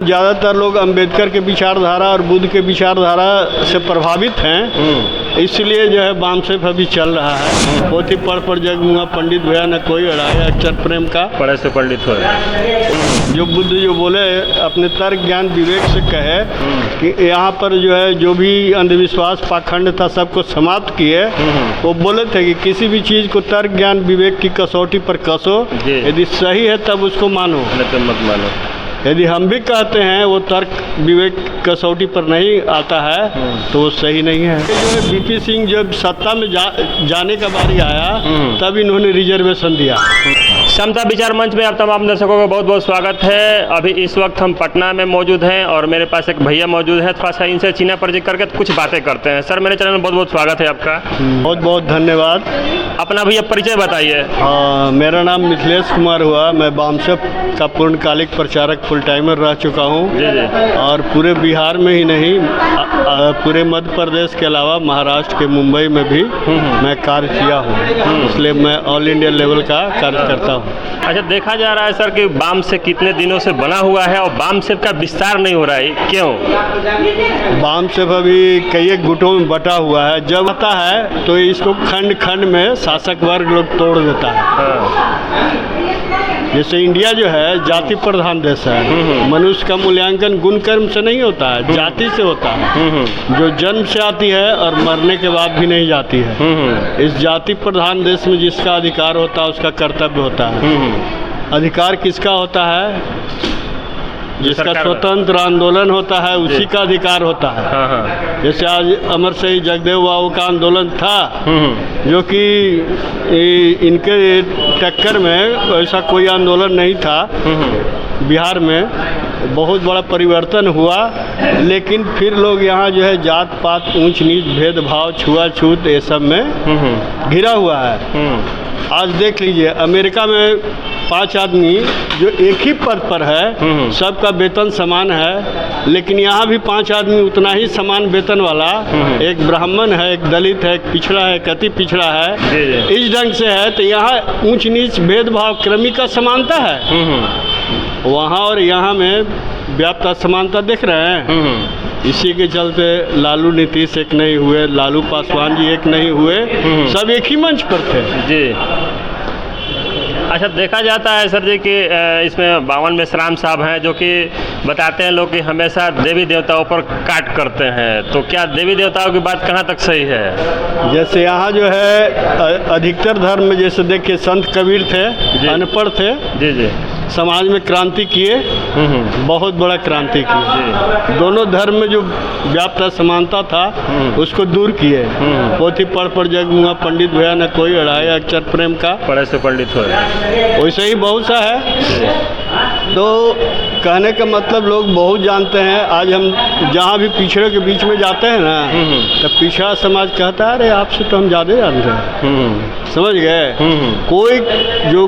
ज़्यादातर लोग अंबेडकर के विचारधारा और बुद्ध के विचारधारा से प्रभावित हैं, इसलिए जो है वामसेफ अभी चल रहा है। पोथी पढ़ जग मुआ पंडित भैया न कोई अड़ाया, अक्षर प्रेम का पढ़े से पंडित हो। जो बुद्ध जो बोले अपने तर्क ज्ञान विवेक से कहे कि यहाँ पर जो है जो भी अंधविश्वास पाखंड था सबको समाप्त किए। वो बोले थे कि किसी भी चीज़ को तर्क ज्ञान विवेक की कसौटी पर कसो, यदि सही है तब उसको मानो, नहीं तो मत मानो। यदि हम भी कहते हैं वो तर्क विवेक कसौटी पर नहीं आता है तो वो सही नहीं है। जो है बीपी सिंह जब सत्ता में जाने का बारी आया तब इन्होंने रिजर्वेशन दिया। समता विचार मंच में आप तमाम दर्शकों का बहुत बहुत स्वागत है। अभी इस वक्त हम पटना में मौजूद हैं और मेरे पास एक भैया मौजूद है। थोड़ा सा इनसे चीना परिचय करके कुछ बातें करते हैं। सर मेरे चैनल में बहुत बहुत स्वागत है आपका। बहुत बहुत धन्यवाद। अपना भैया परिचय बताइए। मेरा नाम मिथिलेश कुमार हुआ। मैं वामसेफ का पूर्णकालिक प्रचारक फुल टाइमर रह चुका हूँ और पूरे बिहार में ही नहीं पूरे मध्य प्रदेश के अलावा महाराष्ट्र के मुंबई में भी मैं कार्य किया हूँ, इसलिए मैं ऑल इंडिया लेवल का कार्य करता हूँ। अच्छा, देखा जा रहा है सर कि वामसेफ कितने दिनों से बना हुआ है और वामसेफ का विस्तार नहीं हो रहा है, क्यों? वामसेफ अभी कई गुटों में बटा हुआ है। जब आता है तो इसको खंड खंड में शासक वर्ग लोग तोड़ देता है। जैसे इंडिया जो है जाति प्रधान देश है, मनुष्य का मूल्यांकन गुण कर्म से नहीं होता है, जाति से होता है, जो जन्म से आती है और मरने के बाद भी नहीं जाती है। इस जाति प्रधान देश में जिसका अधिकार होता है उसका कर्तव्य होता है। अधिकार किसका होता है? जिसका स्वतंत्र आंदोलन होता है उसी का अधिकार होता है। जैसे आज अमर शहीद जगदेव बाबू का आंदोलन था, जो कि इनके टक्कर में ऐसा कोई आंदोलन नहीं था। बिहार में बहुत बड़ा परिवर्तन हुआ, लेकिन फिर लोग यहाँ जो है जात पात ऊंच नीच भेदभाव छुआछूत ये सब में घिरा हुआ है। आज देख लीजिए अमेरिका में 5 आदमी जो एक ही पद पर है, सबका वेतन समान है, लेकिन यहाँ भी 5 आदमी उतना ही समान वेतन वाला, एक ब्राह्मण है, एक दलित है, एक पिछड़ा है, एक अति पिछड़ा है, इस ढंग से है। तो यहाँ ऊंच नीच भेदभाव क्रमिक का समानता है, वहाँ और यहाँ में व्याप्त असमानता देख रहे हैं। इसी के चलते लालू नीतीश एक नहीं हुए, लालू पासवान जी एक नहीं हुए, सब एक ही मंच पर थे जी। अच्छा, देखा जाता है सर जी कि इसमें बावन मेश्राम साहब हैं जो कि बताते हैं लोग कि हमेशा देवी देवताओं पर काट करते हैं, तो क्या देवी देवताओं की बात कहाँ तक सही है? जैसे यहाँ जो है अधिकतर धर्म में जैसे देखिए संत कबीर थे, अनपढ़ थे, जी समाज में क्रांति किए, बहुत बड़ा क्रांति किए। दोनों धर्म में जो व्याप्त असमानता था उसको दूर किए। पोथी पढ़ जग मुआ पंडित भैया न कोई अड़ाया, अक्षर प्रेम का पढ़े से पंडित हो। वैसे ही बहुत सा है। तो कहने का मतलब लोग बहुत जानते हैं। आज हम जहाँ भी पिछड़े के बीच में जाते हैं ना, तो पिछड़ा समाज कहता है अरे आपसे तो हम ज़्यादा जानते हैं, समझ गए। कोई जो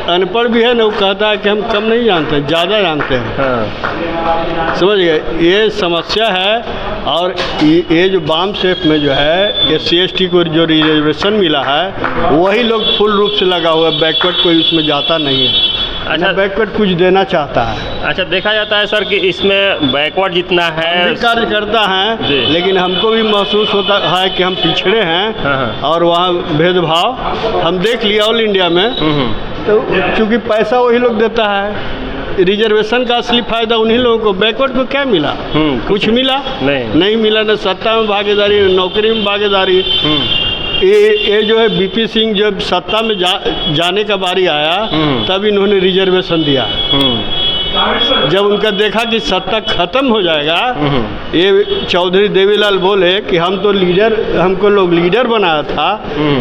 अनपढ़ भी है ना वो कहता है कि हम कम नहीं जानते, ज़्यादा जानते हैं, समझ गए। ये समस्या है। और ये जो वामसेफ में जो है SC/ST को जो रिजर्वेशन मिला है वही लोग फुल रूप से लगा हुआ है, बैकवर्ड कोई उसमें जाता नहीं है। अच्छा, बैकवर्ड कुछ देना चाहता है। अच्छा, देखा जाता है सर कि इसमें बैकवर्ड जितना है कार्य करता है, लेकिन हमको भी महसूस होता है कि हम पिछड़े हैं और वहाँ भेदभाव हम देख लिया ऑल इंडिया में। तो चूँकि पैसा वही लोग देता है, रिजर्वेशन का असली फायदा उन्हीं लोगों को। बैकवर्ड को क्या मिला? कुछ मिला नहीं मिला, न सत्ता में भागीदारी, न नौकरी में भागीदारी। ये जो है बीपी सिंह जब सत्ता में जाने का बारी आया तब इन्होंने रिजर्वेशन दिया। जब उनका देखा कि सत्ता खत्म हो जाएगा, ये चौधरी देवीलाल बोले कि हम तो लीडर, हमको लोग लीडर बनाया था,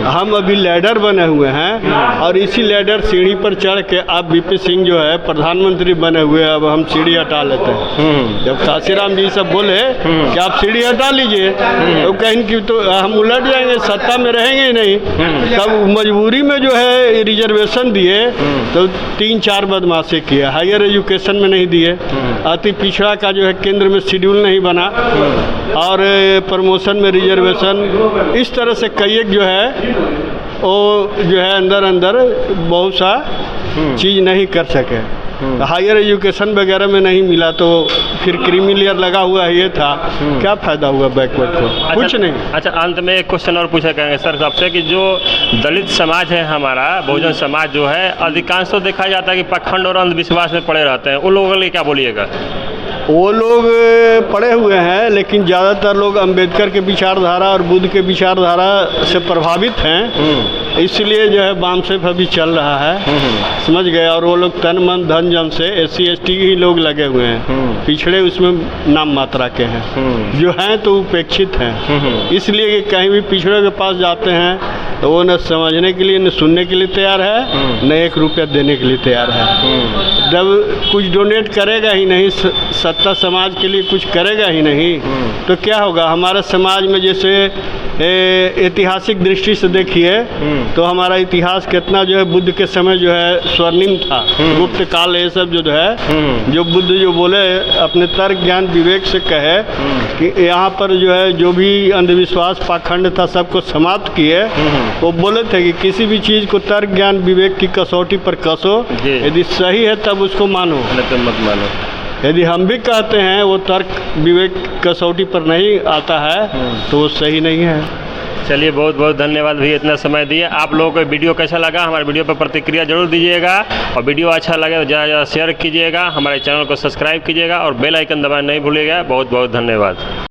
हम अभी लैडर बने हुए हैं और इसी लैडर सीढ़ी पर चढ़ के अब बीपी सिंह जो है प्रधानमंत्री बने हुए, अब हम सीढ़ी हटा लेते हैं। जब काशीराम जी सब बोले कि आप सीढ़ी हटा लीजिए, तो कहीं कि तो हम उलट जाएंगे, सत्ता में रहेंगे ही नहीं। तब मजबूरी में जो है रिजर्वेशन दिए, तो 3-4 बदमाशी किए। हायर एजुकेशन में नहीं दिए, अति पिछड़ा का जो है केंद्र में शेड्यूल नहीं बना, और प्रमोशन में रिजर्वेशन, इस तरह से कई जो है वो जो है अंदर बहुत सा चीज़ नहीं कर सके। हायर एजुकेशन वगैरह में नहीं मिला तो फिर क्रीमी लेयर लगा हुआ ये था, क्या फ़ायदा हुआ बैकवर्ड को? कुछ नहीं। अच्छा, अंत में एक क्वेश्चन और पूछा करेंगे सर सबसे कि जो दलित समाज है हमारा, बहुजन समाज जो है, अधिकांश तो देखा जाता है कि पाखंड और अंधविश्वास में पड़े रहते हैं, उन लोगों के लिए क्या बोलिएगा? वो लोग पढ़े हुए हैं, लेकिन ज़्यादातर लोग अंबेडकर के विचारधारा और बुद्ध के विचारधारा से प्रभावित हैं, इसलिए जो है बामसेफ अभी चल रहा है, समझ गए। और वो लोग तन मन धन जन से SC ST ही लोग लगे हुए हैं, पिछड़े उसमें नाम मात्रा के हैं, जो हैं तो उपेक्षित हैं। इसलिए कि कहीं भी पिछड़े के पास जाते हैं तो वो न समझने के लिए न सुनने के लिए तैयार है, न 1 रुपया देने के लिए तैयार है। जब कुछ डोनेट करेगा ही नहीं, सत्ता समाज के लिए कुछ करेगा ही नहीं, तो क्या होगा? हमारे समाज में जैसे ऐतिहासिक दृष्टि से देखिए तो हमारा इतिहास कितना जो है बुद्ध के समय जो है स्वर्णिम था, गुप्त काल, ये सब जो है जो बुद्ध जो बोले अपने तर्क ज्ञान विवेक से कहे कि यहाँ पर जो है जो भी अंधविश्वास पाखंड था सबको समाप्त किए। वो बोले थे कि किसी भी चीज़ को तर्क ज्ञान विवेक की कसौटी पर कसो, यदि सही है तब उसको मानो, नहीं तो मत मानो। यदि हम भी कहते हैं वो तर्क विवेक कसौटी पर नहीं आता है तो वो सही नहीं है। चलिए, बहुत बहुत धन्यवाद भैया, इतना समय दिए। आप लोगों को वीडियो कैसा लगा, हमारे वीडियो पर प्रतिक्रिया जरूर दीजिएगा, और वीडियो अच्छा लगे तो ज़्यादा ज़्यादा शेयर कीजिएगा, हमारे चैनल को सब्सक्राइब कीजिएगा और बेल आइकन दबाना नहीं भूलिएगा। बहुत बहुत धन्यवाद।